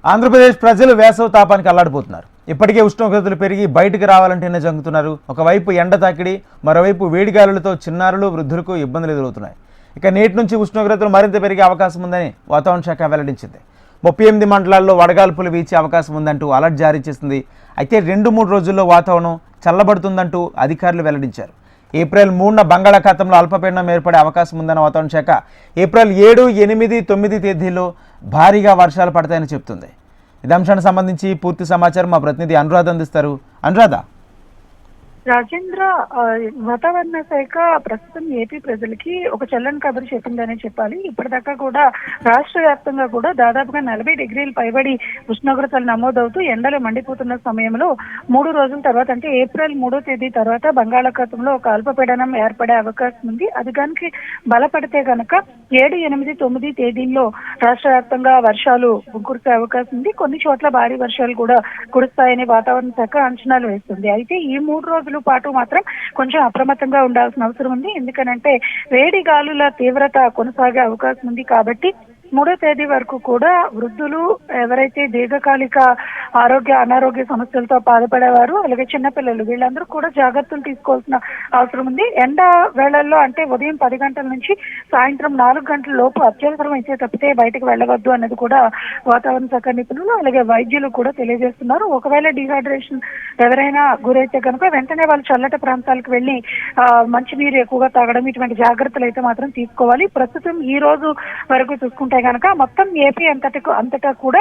ఆంధ్రప్రదేశ్ ప్రజలు వేసవి తాపానికి అల్లాడిపోతున్నారు. ఇప్పటికే ఉష్ణోగ్రతలు పెరిగి బయటికి రావాలంటేనే జంకుతున్నారు. ఒకవైపు ఎండ తాకిడి, మరోవైపు వేడిగాలులతో చిన్నారులు, వృద్ధులకు ఇబ్బందులు ఎదురవుతున్నాయి. ఇక నేటి నుంచి ఉష్ణోగ్రతలు మరింత పెరిగే అవకాశం ఉందని వాతావరణ శాఖ వెల్లడించింది. 38 మండలాల్లో వడగాల్పులు వీచే అవకాశం ఉందంటూ అలర్ట్ జారీ చేసింది. అయితే 2-3 రోజుల్లో వాతావరణం చల్లబడుతుందంటూ అధికారులు వెల్లడించారు. ఏప్రిల్ 3న బంగాళాఖాతంలో అల్పపీడనం ఏర్పడే అవకాశం ఉందన్న వాతావరణ శాఖ ఏప్రిల్ 7, 8, 9 తేదీల్లో భారీగా వర్షాలు పడతాయని చెబుతుంది. ఇదే అంశానికి సంబంధించి పూర్తి సమాచారం మా ప్రతినిధి అనురాధ అందిస్తారు. అనురాధ. రాజేంద్ర, వాతావరణ శాఖ ప్రస్తుతం ఏపీ ప్రజలకి ఒక చల్లని కబురు చెప్పిందనే చెప్పాలి. ఇప్పటిదాకా కూడా రాష్ట్ర వ్యాప్తంగా కూడా దాదాపుగా 40 డిగ్రీలు పైబడి ఉష్ణోగ్రతలు నమోదవుతూ ఎండలు మండిపోతున్న సమయంలో 3 రోజుల తర్వాత అంటే ఏప్రిల్ 3వ తేదీ తర్వాత బంగాళాఖాతంలో ఒక అల్పపీడనం ఏర్పడే అవకాశం ఉంది. అది కనుక బలపడితే కనుక 7, 8, 9 తేదీల్లో రాష్ట్ర వ్యాప్తంగా వర్షాలు కురిసే అవకాశం ఉంది. కొన్ని చోట్ల భారీ వర్షాలు కూడా కురుస్తాయని వాతావరణ శాఖ అంచనాలు వేస్తుంది. అయితే ఈ 3 రోజుల పాటు మాత్రం కొంచెం అప్రమత్తంగా ఉండాల్సిన అవసరం ఉంది. ఎందుకనంటే వేడి గాలుల తీవ్రత కొనసాగే అవకాశం ఉంది. కాబట్టి 3వ తేదీ వరకు కూడా వృద్ధులు, ఎవరైతే దీర్ఘకాలిక అనారోగ్య సమస్యలతో బాధపడేవారు, అలాగే చిన్నపిల్లలు, వీళ్ళందరూ కూడా జాగ్రత్తలు తీసుకోవాల్సిన అవసరం ఉంది. ఎండ వేళల్లో అంటే ఉదయం 10 గంటల నుంచి సాయంత్రం 4 గంటల లోపు అత్యవసరం అయితే తప్పితే బయటకు వెళ్ళవద్దు అన్నది కూడా వాతావరణ శాఖ నిపుణులు అలాగే వైద్యులు కూడా తెలియజేస్తున్నారు. ఒకవేళ డిహైడ్రేషన్ ఎవరైనా గురైతే కనుక వెంటనే వాళ్ళు చల్లటి ప్రాంతాలకు వెళ్ళి మంచినీరు ఎక్కువగా తాగడం, ఇటువంటి జాగ్రత్తలు అయితే మాత్రం తీసుకోవాలి. ప్రస్తుతం ఈ రోజు వరకు చూసుకుంటే కనుక మొత్తం ఏపీ అంతటా కూడా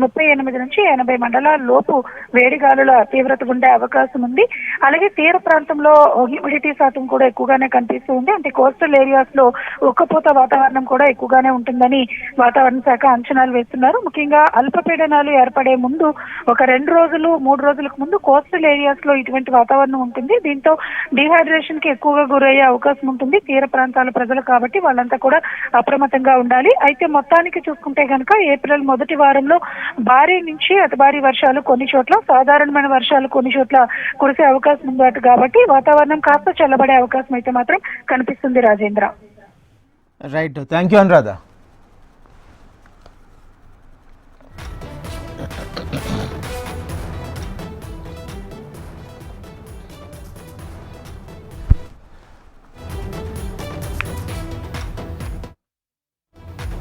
38 నుంచి 80 మండలాల లోపు వేడిగాలుల తీవ్రత ఉండే అవకాశం ఉంది. అలాగే తీర ప్రాంతంలో హ్యూమిడిటీ శాతం కూడా ఎక్కువగానే కనిపిస్తూ ఉంది. అంటే కోస్టల్ ఏరియాస్ లో ఉక్కపోత వాతావరణం కూడా ఎక్కువగానే ఉంటుందని వాతావరణ శాఖ అంచనాలు వేస్తున్నారు. ముఖ్యంగా అల్పపీడనాలు ఏర్పడే ముందు ఒక 2 రోజులు 3 రోజులకు ముందు కోస్టల్ ఏరియాస్ లో ఇటువంటి వాతావరణం ఉంటుంది. దీంతో డిహైడ్రేషన్ కి ఎక్కువగా గురయ్యే అవకాశం ఉంటుంది తీర ప్రాంతాల ప్రజలు. కాబట్టి వాళ్ళంతా కూడా అప్రమత్తంగా ఉండాలి. అయితే మొత్తానికి చూసుకుంటే కనుక ఏప్రిల్ మొదటి వారంలో భారీ నుంచి అతి భారీ వర్షాలు కొన్ని చోట్ల, సాధారణమైన వర్షాలు కొన్ని చోట్ల కురిసే అవకాశం ఉంది. కాబట్టి వాతావరణం కాస్త చల్లబడే అవకాశం అయితే మాత్రం కనిపిస్తుంది. Rajendra. Right, thank you Anuradha.